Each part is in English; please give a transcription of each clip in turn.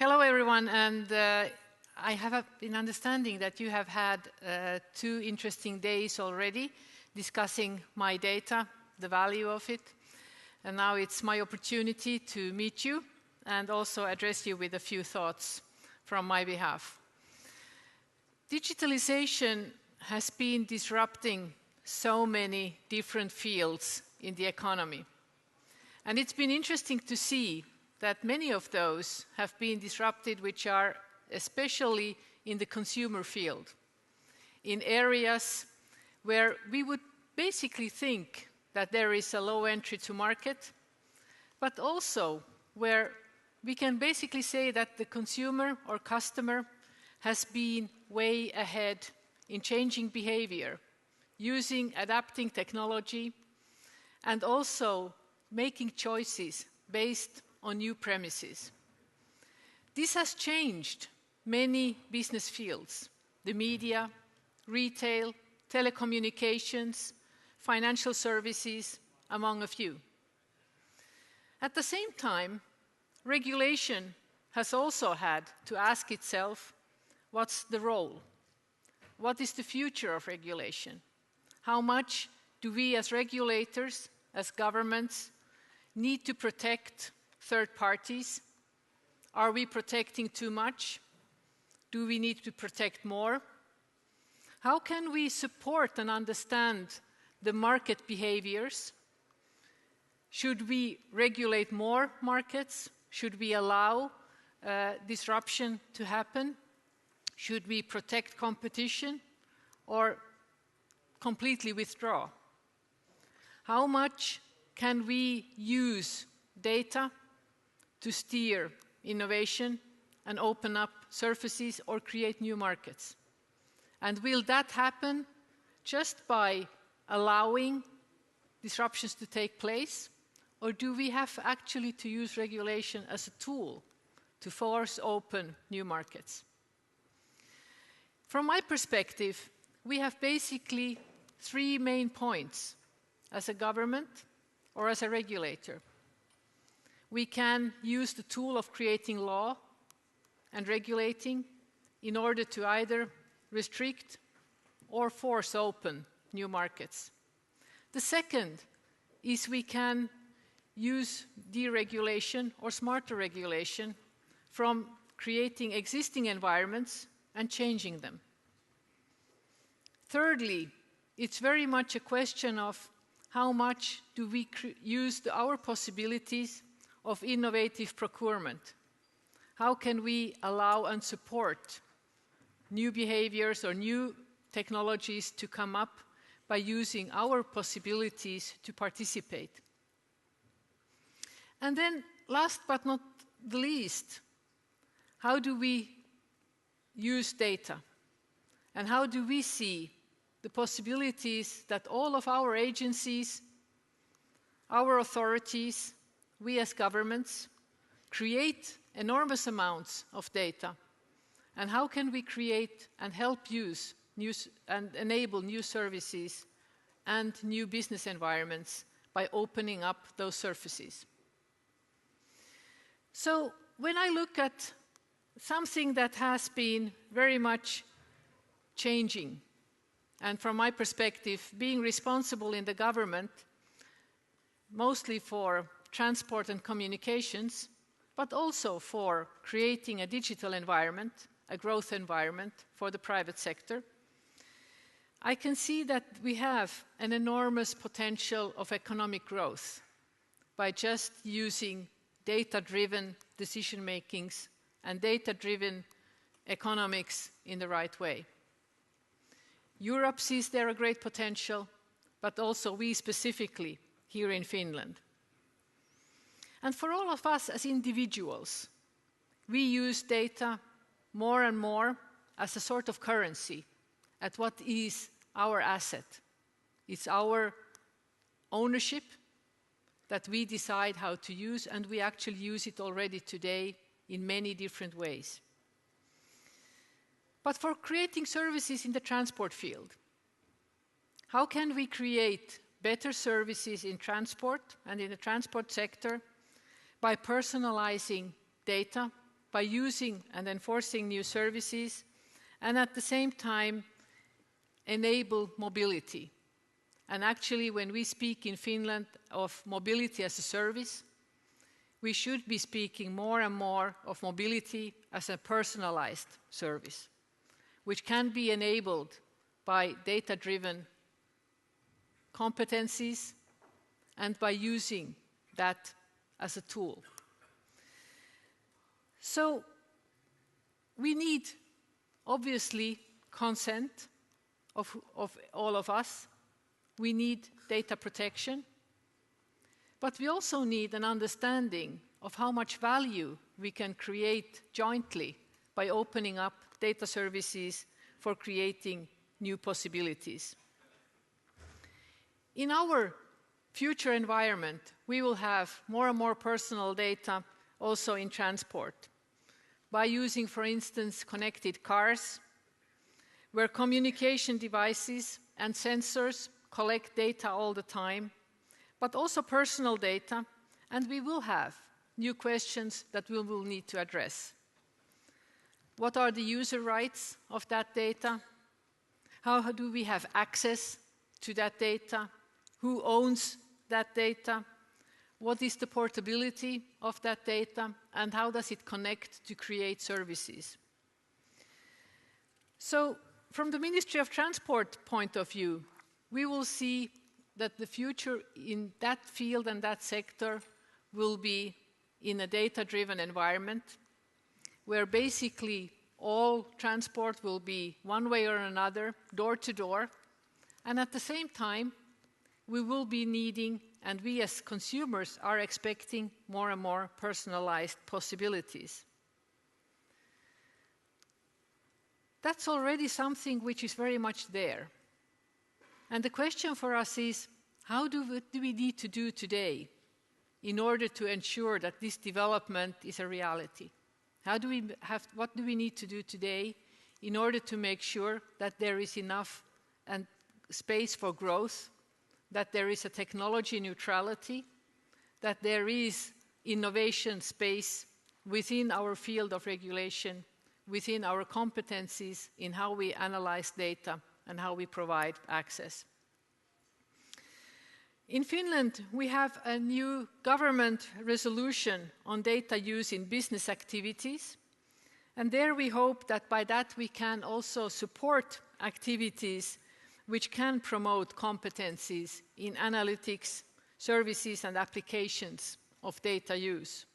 Hello everyone, and I have been understanding that you have had 2 interesting days already discussing MyData, the value of it, and now it's my opportunity to meet you and also address you with a few thoughts from my behalf. Digitalization has been disrupting so many different fields in the economy, and it's been interesting to see that many of those have been disrupted, which are especially in the consumer field, in areas where we would basically think that there is a low entry to market, but also where we can basically say that the consumer or customer has been way ahead in changing behavior, adapting technology, and also making choices based on new premises. This has changed many business fields: the media, retail, telecommunications, financial services, among a few. At the same time, regulation has also had to ask itself, what's the role? What is the future of regulation? How much do we as regulators, as governments, need to protect third parties? Are we protecting too much? Do we need to protect more? How can we support and understand the market behaviors? Should we regulate more markets? Should we allow disruption to happen? Should we protect competition or completely withdraw? How much can we use data to steer innovation and open up surfaces or create new markets? And will that happen just by allowing disruptions to take place? Or do we have actually to use regulation as a tool to force open new markets? From my perspective, we have basically 3 main points as a government or as a regulator. We can use the tool of creating law and regulating in order to either restrict or force open new markets. The second is we can use deregulation or smarter regulation from creating existing environments and changing them. Thirdly, it's very much a question of how much do we use our possibilities of innovative procurement. How can we allow and support new behaviors or new technologies to come up by using our possibilities to participate? And then, last but not the least, how do we use data? And how do we see the possibilities that all of our agencies, our authorities, we as governments, create enormous amounts of data? And how can we create and help use and enable new services and new business environments by opening up those surfaces? So when I look at something that has been very much changing, and from my perspective, being responsible in the government, mostly for transport and communications, but also for creating a digital environment, a growth environment for the private sector, I can see that we have an enormous potential of economic growth by just using data-driven decision-makings and data-driven economics in the right way. Europe sees there a great potential, but also we specifically here in Finland. And for all of us as individuals, we use data more and more as a sort of currency at what is our asset. It's our ownership that we decide how to use, and we actually use it already today in many different ways. But for creating services in the transport field, how can we create better services in transport and in the transport sector by personalizing data by using and enforcing new services, and at the same time enable mobility. And actually, when we speak in Finland of mobility as a service, we should be speaking more and more of mobility as a personalized service, which can be enabled by data-driven competencies and by using that as a tool. So we need, obviously, consent of all of us. We need data protection. But we also need an understanding of how much value we can create jointly by opening up data services for creating new possibilities. In our future environment, we will have more and more personal data also in transport by using, for instance, connected cars, where communication devices and sensors collect data all the time, but also personal data, and we will have new questions that we will need to address. What are the user rights of that data? How do we have access to that data? Who owns that data? What is the portability of that data? And how does it connect to create services? So, from the Ministry of Transport point of view, we will see that the future in that field and that sector will be in a data-driven environment, where basically all transport will be one way or another, door to door, and at the same time, we will be needing, and we as consumers are expecting, more and more personalized possibilities. That's already something which is very much there. And the question for us is, how do we need to do today in order to ensure that this development is a reality? What do we need to do today in order to make sure that there is enough and space for growth, that there is a technology neutrality, that there is innovation space within our field of regulation, within our competencies in how we analyze data and how we provide access. In Finland, we have a new government resolution on data use in business activities, and there we hope that by that we can also support activities which can promote competencies in analytics, services and applications of data use.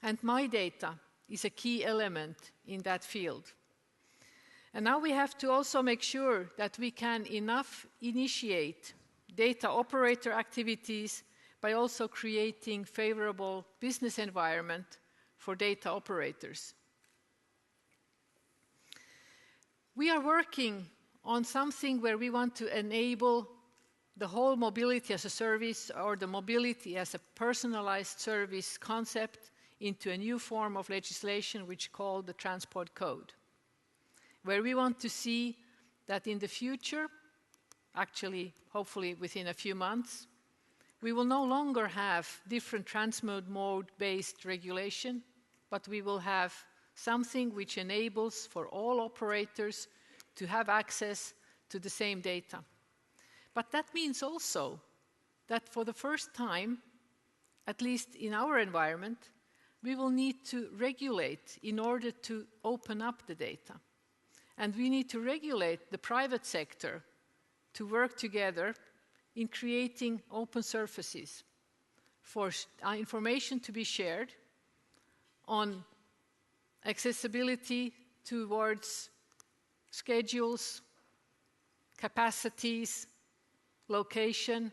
And MyData is a key element in that field. And now we have to also make sure that we can initiate data operator activities by also creating favorable business environment for data operators. We are working on something where we want to enable the whole mobility as a service or the mobility as a personalized service concept into a new form of legislation which is called the Transport Code, where we want to see that in the future, actually hopefully within a few months, we will no longer have different mode-based regulation, but we will have something which enables for all operators to have access to the same data. But that means also that for the first time, at least in our environment, we will need to regulate in order to open up the data. And we need to regulate the private sector to work together in creating open surfaces for information to be shared on accessibility towards schedules, capacities, location,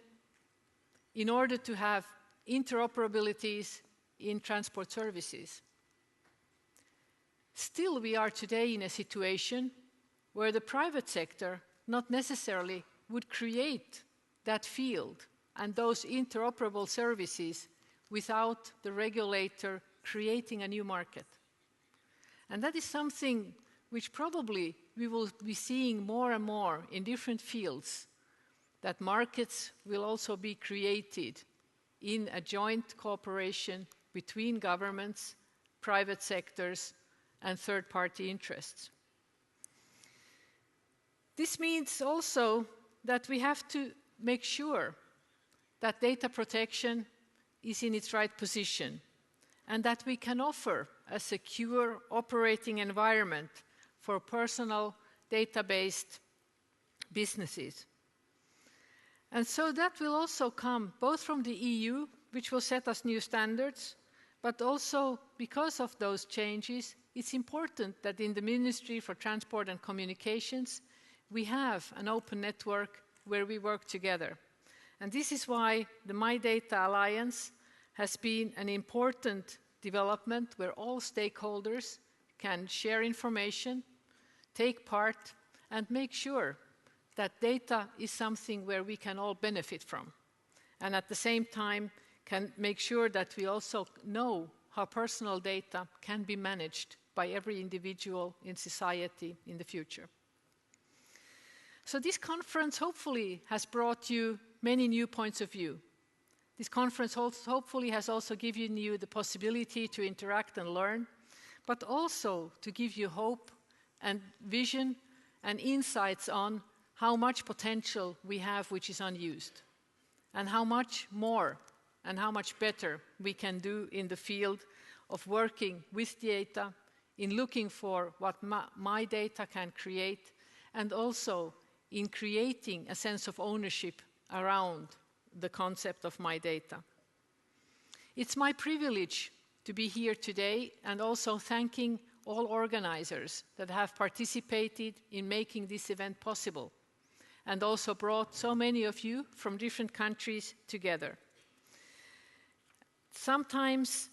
in order to have interoperabilities in transport services. Still, we are today in a situation where the private sector not necessarily would create that field and those interoperable services without the regulator creating a new market. And that is something which probably we will be seeing more and more in different fields, that markets will also be created in a joint cooperation between governments private sectors, and third-party interests. This means also that we have to make sure that data protection is in its right position and that we can offer a secure operating environment for personal data-based businesses. And so that will also come both from the EU, which will set us new standards, but also because of those changes, it's important that in the Ministry for Transport and Communications, we have an open network where we work together. And this is why the MyData Alliance has been an important development where all stakeholders can share information, take part, and make sure that data is something where we can all benefit from. And at the same time, can make sure that we also know how personal data can be managed by every individual in society in the future. So this conference hopefully has brought you many new points of view. This conference hopefully has also given you the possibility to interact and learn, but also to give you hope and vision and insights on how much potential we have which is unused, and how much more and how much better we can do in the field of working with data, in looking for what MyData can create, and also in creating a sense of ownership around the concept of MyData. It's my privilege to be here today, and also thanking all organizers that have participated in making this event possible, and also brought so many of you from different countries together. Sometimes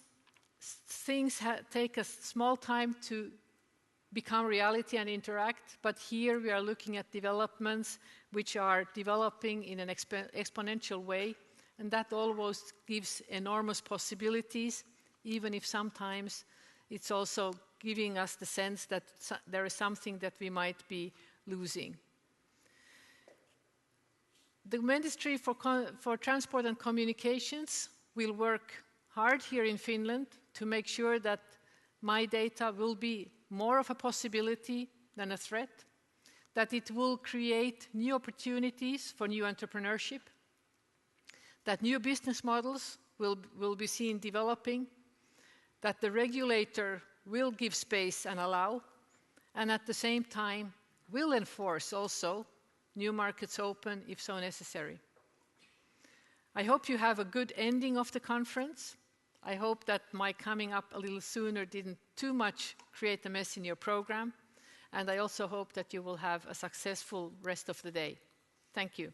things take a small time to become reality and interact, but here we are looking at developments which are developing in an exponential way, and that always gives enormous possibilities, even if sometimes it's also giving us the sense that there is something that we might be losing. The Ministry for Transport and Communications will work hard here in Finland to make sure that MyData will be more of a possibility than a threat, that it will create new opportunities for new entrepreneurship, that new business models will be seen developing, that the regulator will give space and allow, and at the same time will enforce also new markets open if so necessary. I hope you have a good ending of the conference. I hope that my coming up a little sooner didn't too much create a mess in your program. And I also hope that you will have a successful rest of the day. Thank you.